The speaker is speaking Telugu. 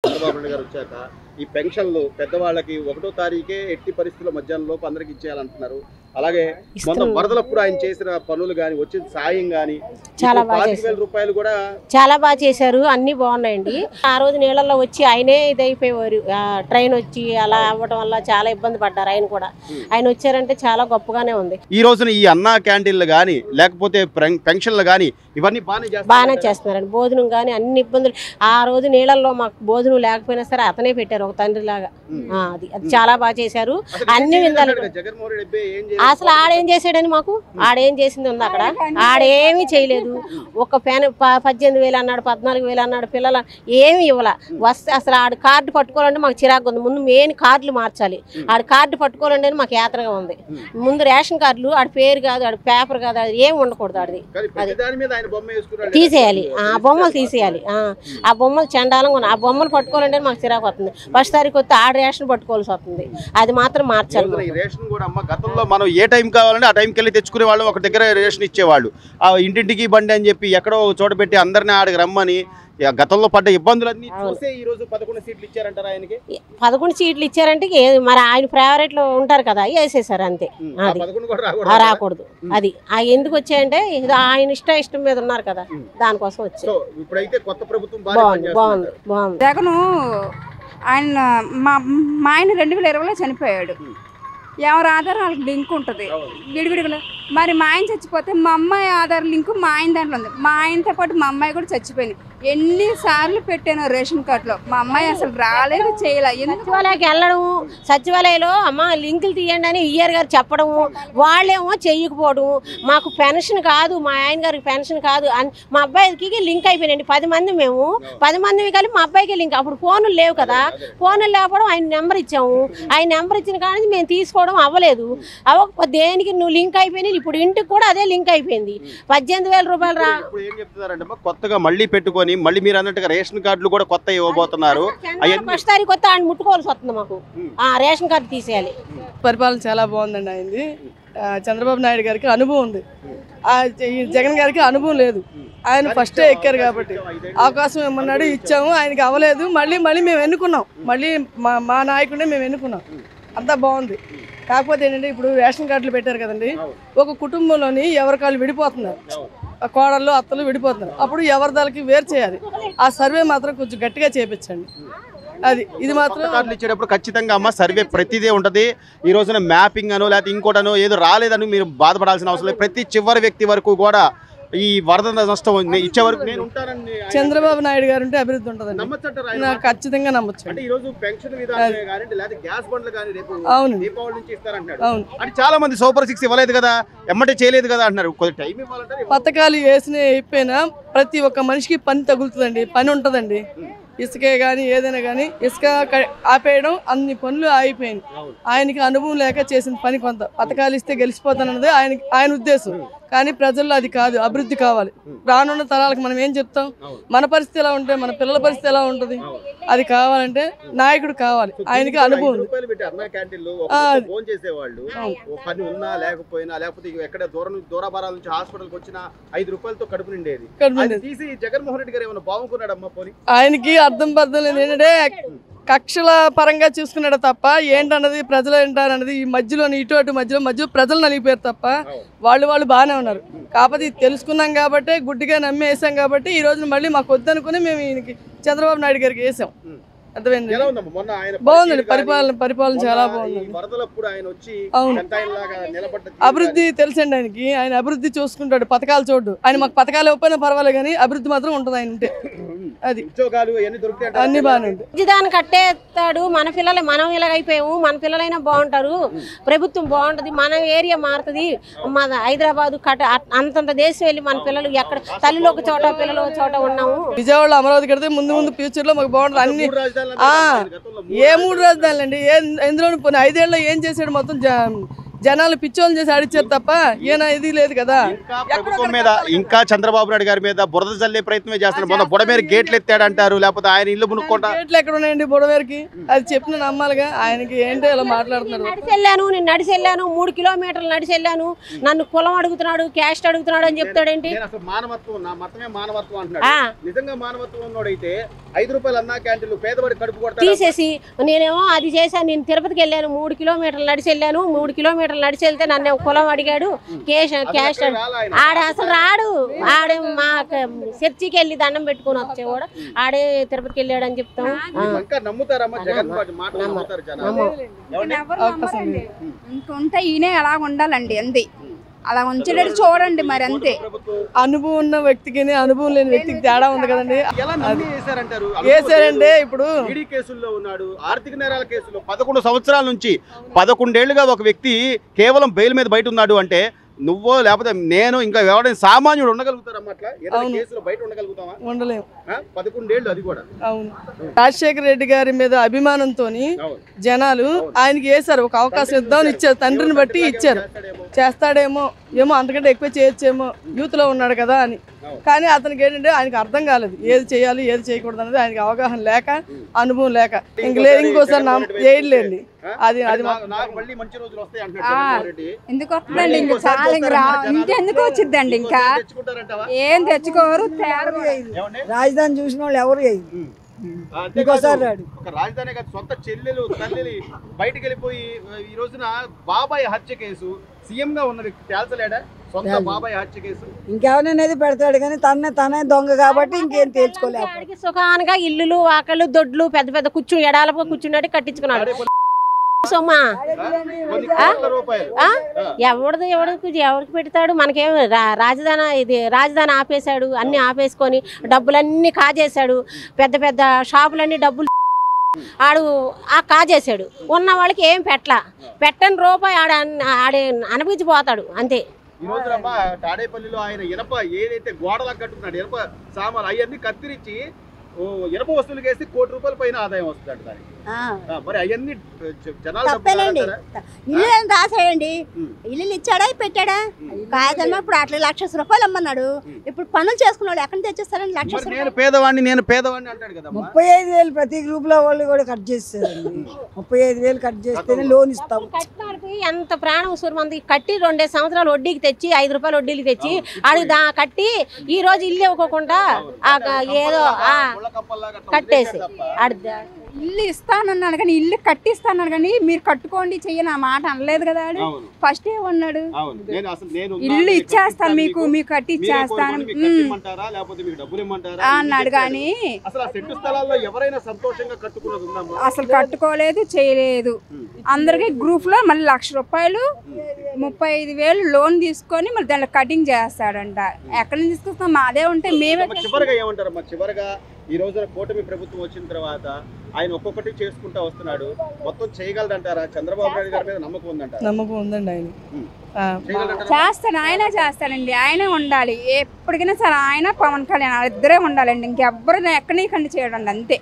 చంద్రబాబు నాయుడు గారు వచ్చాక ఈ పెన్షన్లు పెద్దవాళ్ళకి 1వ తారీఖే ఎట్టి పరిస్థితుల్లో మధ్యాహ్నం లోపు అందరికి ఇచ్చేయాలంటున్నారు. అలాగే మొన్న వరదలప్పుడు ఆయన చేసిన పనులు గాని వచ్చిన సాయం గాని చాలా బాగా రూపాయలు కూడా చాలా బాగా చేశారు. అన్ని బాగున్నాయండి. ఆ రోజు నీళ్ళల్లో వచ్చి ఆయనే ఇదైపోయేవారు. ట్రైన్ వచ్చి అలా అవ్వడం వల్ల చాలా ఇబ్బంది పడ్డారు. ఆయన కూడా ఆయన వచ్చారంటే చాలా గొప్పగానే ఉంది. ఈ రోజున ఈ అన్నా క్యాంటీన్లు గాని లేకపోతే పెన్షన్లు గాని ఇవన్నీ బాగానే చేస్తున్నారండి. భోజనం గాని అన్ని ఇబ్బందులు. ఆ రోజు నీళ్ళల్లో మాకు భోజనం లేకపోయినా సరే అతనే పెట్టారు ఒక తండ్రి లాగా. అది చాలా బాగా చేశారు. అన్ని విధాలు. అసలు ఆడేం చేసాడని మాకు ఆడేం చేసింది ఉంది అక్కడ. ఆడేమీ చేయలేదు. ఒక ఫ్యాన్ 18,000 అన్నాడు, 14,000 అన్నాడు. పిల్లలు ఏమి ఇవ్వాల. వస్తే అసలు ఆడు కార్డు పట్టుకోవాలంటే మాకు చిరాకు ఉంది. ముందు మెయిన్ కార్డులు మార్చాలి. ఆడు కార్డు పట్టుకోవాలంటే మాకు యాత్రగా ఉంది. ముందు రేషన్ కార్డులు ఆడి పేరు కాదు, ఆడి పేపర్ కాదు, అది ఏమి ఉండకూడదు. ఆడిది తీసేయాలి. ఆ బొమ్మలు తీసేయాలి. ఆ బొమ్మలు చండాలంగా ఉన్నాయి. ఆ బొమ్మలు పట్టుకోవాలంటే మాకు చిరాకు వస్తుంది. ఫస్ట్ తారీఖు వస్తే ఆడ రేషన్ పట్టుకోవాల్సి వస్తుంది. అది మాత్రం మార్చాలి. గతంలో మనం ఏ టైం కావాలంటే ఆ టైంకి వెళ్ళి తెచ్చుకునే వాళ్ళు, ఒక దగ్గర రేషన్ ఇచ్చేవాళ్ళు. ఆ ఇంటింటికి బండి అని చెప్పి ఎక్కడో చోట పెట్టి అందరినీ ఆడికి రమ్మని గతంలో పడ్డ ఇబ్బందులన్నీ చూసే ఈ రోజు 11 సీట్లు ఇచ్చారంటారా ఆయనకి? 11 సీట్లు ఇచ్చారంటే మరి ఆయన ఫేవరెట్ లో ఉంటారు కదా, వేసేసారు అంతే. అది రాకూడదు. అది ఎందుకు వచ్చాయంటే ఆయన ఇష్టం మీద ఉన్నారు కదా, దానికోసం వచ్చాయి. ఇప్పుడైతే కొత్త ప్రభుత్వం బాగుంది. జగన్ ఆయన మా ఆయన 2020లో చనిపోయాడు. ఎవరి ఆధార్ వాళ్ళకి లింక్ ఉంటుంది విడివిడిగా. మరి మా ఆయన చచ్చిపోతే మా అమ్మాయి ఆధార్ లింకు మా ఆయన దాంట్లో ఉంది. మా ఆయనతో పాటు మా అమ్మాయి కూడా చచ్చిపోయింది. ఎన్నిసార్లు పెట్టాను రేషన్ కార్డులో. మా అమ్మాయి అసలు రాలేదు, చేయలేదు. సచివాలయానికి వెళ్ళడం, సచివాలయంలో అమ్మ లింకులు తీయండి అని ఈఆర్ గారు చెప్పడము, వాళ్ళేమో చెయ్యకపోవడం. మాకు పెన్షన్ కాదు, మా ఆయన గారికి పెన్షన్ కాదు అని మా అబ్బాయికి లింక్ అయిపోయినండి. 10 మంది మేము 10 మంది కలిపి మా అబ్బాయికి లింక్. అప్పుడు ఫోన్లు లేవు కదా, ఫోన్లు లేకపోవడం ఆయన నెంబర్ ఇచ్చాము. ఆయన నెంబర్ ఇచ్చిన కానీ మేము తీసుకోవడం అవ్వలేదు. అవ్వకపోతే దేనికి నువ్వు లింక్ అయిపోయినాయి. ఇప్పుడు ఇంటికి కూడా అదే లింక్ అయిపోయింది. 18,000 రూపాయలు రా. కొత్తగా మళ్ళీ పెట్టుకొని మళ్ళీ మీరు అన్నట్టుగా రేషన్ కార్డులు కూడా కొత్త ఇవ్వబోతున్నారు. ఫస్ట్ తారీఖు కొత్త ఆయన ముట్టుకోవాల్సి వస్తుంది మాకు. రేషన్ కార్డు తీసేయాలి. పరిపాలన చాలా బాగుందండి ఆయనది. చంద్రబాబు నాయుడు గారికి అనుభవం ఉంది, జగన్ గారికి అనుభవం లేదు. ఆయన ఫస్టే ఎక్కారు కాబట్టి అవకాశం ఏమన్నాడు, ఇచ్చాము. ఆయనకి అవ్వలేదు. మళ్ళీ మేము ఎన్నుకున్నాం. మళ్ళీ మా నాయకుడినే మేము ఎన్నుకున్నాం. అంతా బాగుంది. కాకపోతే ఏంటంటే ఇప్పుడు రేషన్ కార్డులు పెట్టారు కదండి, ఒక కుటుంబంలోని ఎవరికాళ్ళు విడిపోతున్నారు. కోడళ్ళు అత్తలు విడిపోతున్నారు. అప్పుడు ఎవరి దానికి వేరు చేయాలి. ఆ సర్వే మాత్రం కొంచెం గట్టిగా చేయించండి. అది ఇది మాత్రం కార్డులు ఇచ్చేటప్పుడు ఖచ్చితంగా అమ్మ సర్వే ప్రతిదే ఉంటుంది. ఈ రోజున మ్యాపింగ్ అనో లేకపోతే ఇంకోటనో ఏదో రాలేదని మీరు బాధపడాల్సిన అవసరం లేదు. ప్రతి చివరి వ్యక్తి వరకు కూడా ఈ వరద నష్టం ఇచ్చే వరకు నేను ఉంటానని చంద్రబాబు నాయుడు గారు ఉంటే అభివృద్ధి ఉంటుందండి. నాకు ఖచ్చితంగా నమ్మొచ్చు. అంటే చాలా మంది సూపర్ 6 ఇవ్వలేదు కదా, ఎమ్మటే చేయలేదు కదా అంటున్నారు. కొద్ది టైం ఇవ్వాలంటే పథకాలు వేసిన అయిపోయినా ప్రతి ఒక్క మనిషికి పని తగులుతుందండి, పని ఉంటుందండి. ఇసుకే కానీ ఏదైనా కానీ ఇసుక ఆపేయడం, అన్ని పనులు ఆగిపోయింది. ఆయనకి అనుభవం లేక చేసిన పని. కొంత పథకాలు ఇస్తే గెలిచిపోతానన్నది ఆయన ఉద్దేశం. కానీ ప్రజల్లో అది కాదు, అభివృద్ధి కావాలి. రానున్న తరాలకు మనం ఏం చెప్తాం? మన పరిస్థితి ఎలా ఉంటే మన పిల్లల పరిస్థితి ఎలా ఉంటుంది? అది కావాలంటే నాయకుడు కావాలి. ఆయనకి అనుభవం ఉంది. దూరభారాల నుంచి హాస్పిటల్కి వచ్చిన 5 రూపాయలతో కడుపు నిండేది. జగన్మోహన్ రెడ్డి గారు ఏమైనా బాగుకున్నాడమ్మా పోనీ? ఆయనకి అర్థం లేదు ఏంటంటే కక్షల పరంగా చూసుకున్నాడు తప్ప ఏంటన్నది ప్రజలు ఏంటన్నది ఈ మధ్యలో ఇటు మధ్యలో ప్రజలు నలిగిపోయారు తప్ప వాళ్ళు బాగానే ఉన్నారు. కాకపోతే తెలుసుకున్నాం కాబట్టి గుడ్డిగా నమ్మి వేసాం కాబట్టి ఈ రోజున మళ్ళీ మాకు వద్దనుకుని మేము ఈయనకి చంద్రబాబు నాయుడు గారికి వేసాం. అర్థమైంది. బాగుందండి. పరిపాలన చాలా బాగుంది. అవును, అభివృద్ధి తెలుసండి ఆయనకి. ఆయన అభివృద్ధి చూసుకుంటాడు, పథకాలు చూడు. ఆయన మాకు పథకాలు ఇవ్వకపోయినా పర్వాలేదు కానీ అభివృద్ధి మాత్రం ఉంటుంది ఆయన ఉంటే. అది అన్ని బాగానే ఉంటుంది. దాన్ని కట్టేస్తాడు. మన పిల్లలు మనం ఇలాగైపోయాము, మన పిల్లలైనా బాగుంటారు, ప్రభుత్వం బాగుంటుంది, మన ఏరియా మారుతుంది. మన హైదరాబాద్ అంతంత దేశం వెళ్ళి మన పిల్లలు ఎక్కడ తల్లిలో ఒక చోట పిల్లలు ఒక చోట ఉన్నాము. విజయవాడలో అమరావతి కడితే ముందు ఫ్యూచర్ లో మాకు బాగుంటుంది. అన్ని ఏ 3 రాజధానులు అండి? ఎందులో 5 ఏళ్ళలో ఏం చేశాడు? మొత్తం జనాలు పిచ్చోళ్ళు చేసి ఆడిచ్చారు తప్ప ఈయన ఇది లేదు కదా. ప్రభుత్వం మీద ఇంకా చంద్రబాబు నాయుడు గారి మీద బురద జల్లే ప్రయత్నమే చేస్తున్నారు. మొన్న బుడమేరు గేట్లు ఎత్తాడంటారు, లేకపోతే ఆయన ఇల్లు మునుక్కుంటా. గేట్లు ఎక్కడ ఉన్నాయండి బుడమేరుకి? అది చెప్పిన నమ్మాలిగా. ఆయనకి ఏంటో ఇలా మాట్లాడుతున్నారు. నేను నడిచెళ్ళాను 3 కిలోమీటర్లు నడిచెళ్ళాను, నన్ను కులం అడుగుతున్నాడు, క్యాస్ట్ అడుగుతున్నాడు అని చెప్తాడేంటి? మానవత్వం, నా మతమే మానవత్వం అంటున్నాడు. నిజంగా మానవత్వం ఉన్నోడైతే 5 రూపాయలు అన్నా క్యాంటీన్లు పేదవాడి కడుపు కొడతాడు తీసేసి, నేనేమో అది చేశాను. నేను తిరుపతికి వెళ్ళాను, 3 కిలోమీటర్లు నడిచెళ్ళాను. 3 కిలోమీటర్లు నడిచెళ్తే నన్ను కులం అడిగాడు, క్యాస్ట్ ఆడ అసలు రాడు. ఆడే మా చర్చికి వెళ్ళి దండం పెట్టుకుని వచ్చేవాడు, ఆడే తిరుపతికి వెళ్ళాడు అని చెప్తాం. ఇంకుంటే ఈయనే అలా ఉండాలండి, అంతే. అలా ఉంచేటట్టు చూడండి మరి, అంతే. అనుభవం ఉన్న వ్యక్తికి అనుభవం లేని వ్యక్తికి తేడా ఉంది కదండి. వేసారంటే ఇప్పుడు కేసుల్లో ఉన్నాడు, ఆర్థిక నేరాల కేసులో 11 సంవత్సరాల నుంచి 11 ఏళ్లుగా ఒక వ్యక్తి కేవలం బెయిల్ మీద బయట ఉన్నాడు అంటే నువ్వో లేకపోతే నేను ఇంకా ఎవరైనా సామాన్యుడు ఉండగలుగుతారమ్మా? అట్లా కేసులో బయట ఉండగలుగుతావా? ఉండలేము. 11 ఏళ్ళు అది కూడా. అవును. రాజశేఖర రెడ్డి గారి మీద అభిమానంతో జనాలు ఆయనకి వేశారు, ఒక అవకాశం ఇద్దామని ఇచ్చారు, తండ్రిని బట్టి ఇచ్చారు. చేస్తాడేమో, ఏమో అంతకంటే ఎక్కువ చేయొచ్చేమో, యూత్ లో ఉన్నాడు కదా అని. కానీ అతనికి ఏంటంటే ఆయనకి అర్థం కాలేదు, ఏది చేయాలి ఏది చేయకూడదు అనేది. ఆయనకి అవగాహన లేక, అనుభవం లేక ఇంకోసారి వేయలేండి. అది అది ఎందుకు వస్తుందండి? ఇంకా చాలా ఇంకెందుకు వచ్చిందండి? ఇంకా ఏం తెచ్చుకోరు. రాజధాని చూసిన వాళ్ళు ఎవరు ఇంకోసారి రాడు. ఒక రాజధాని కాదు, సొంత చెల్లెలు తల్లి బయటకు వెళ్ళిపోయి ఈ రోజున బాబాయ్ హత్య కేసు సీఎం గా ఉన్న వ్యక్తి తేల్చలేడా? సొంత బాబాయ్ హత్య కేసు ఇంకెవరైనా పెడతాడు కానీ తనే దొంగ కాబట్టి ఇంకేం తేల్చుకోలేదు. సుఖానుగా ఇల్లులు, వాకళ్ళు, దొడ్లు, పెద్ద పెద్ద ఎడాలపై కూర్చున్నట్టు కట్టించుకున్నాడు. ఎవరికి పెడతాడు? మనకేం రాజధాని ఆపేశాడు, అన్ని ఆపేసుకొని డబ్బులన్నీ కాజేశాడు. పెద్ద పెద్ద షాపులన్నీ డబ్బులు ఆడు కాజేశాడు. ఉన్న వాళ్ళకి ఏం పెట్టని రూపాయి ఆడే అనిపించిపోతాడు అంతే. ఈ రోజు తాడేపల్లిలో ఆయన ఇనప ఏదైతే గోడలకు కట్టుకున్నాడు, ఇనప సామాన్లు అవన్నీ కత్తిరించి ఇనప వస్తువులు వేసి ₹1 కోటి పైన ఆదాయం వస్తుంది దానికి. మరి అవన్నీ తప్పేనండి. ఇల్లు రాసేయండి, ఇల్లు ఇచ్చాడా పెట్టాడా? కాగితం ఇప్పుడు అట్లా ₹1,00,000 అమ్మన్నాడు. ఇప్పుడు పనులు చేసుకున్నాడు, ఎక్కడ తెచ్చేస్తారండి ₹1,00,000? నేను పేదవాడిని అంటాడు కదా. 35,000 ప్రతి గ్రూప్ లో వాళ్ళు కూడా కట్ చేస్తారండి. 35,000 కట్ చేస్తేనే లోన్ ఇస్తాం. ఎంత ప్రాణం మంది కట్టి 2 సంవత్సరాలు వడ్డీకి తెచ్చి ₹5 వడ్డీకి తెచ్చి ఆడు కట్టి ఈ రోజు ఇల్లు ఇవ్వకుండా ఏదో కట్టేసి ఇల్లు ఇస్తానన్నాడు కానీ ఇల్లు కట్టిస్తాన్నాడు కానీ మీరు కట్టుకోండి చెయ్యని ఆ మాట అనలేదు కదా. ఫస్ట్ ఏమన్నాడు? ఇల్లు ఇచ్చేస్తాను మీకు కట్టి ఇచ్చేస్తాను అన్నాడు. కానీ అసలు కట్టుకోలేదు, చేయలేదు. అందరికి గ్రూప్ లో మళ్ళీ ₹1,00,000 35,000 లోన్ తీసుకొని మళ్ళీ దాంట్లో కటింగ్ చేస్తాడంట. ఎక్కడి నుంచి తీసుకొస్తాం? మాదే ఉంటే మేమే. చివరగా ఈ రోజున కూటమి ప్రభుత్వం వచ్చిన తర్వాత ఆయన ఒక్కొక్కటి చేసుకుంటా వస్తున్నాడు. మొత్తం చేయగలదంటారా? చంద్రబాబు నాయుడు గారి మీద నమ్మకం ఉందంటారా? నమ్మకం ఉందండి. ఆయన చేస్తాడు, ఆయన చేస్తాడండి. ఆయన ఉండాలి ఎప్పటికైనా సరే. ఆయన పవన్ కళ్యాణ్ ఇద్దరే ఉండాలండి. ఇంకెవ్వరు ఎక్కడి కండి చేయడండి, అంతే.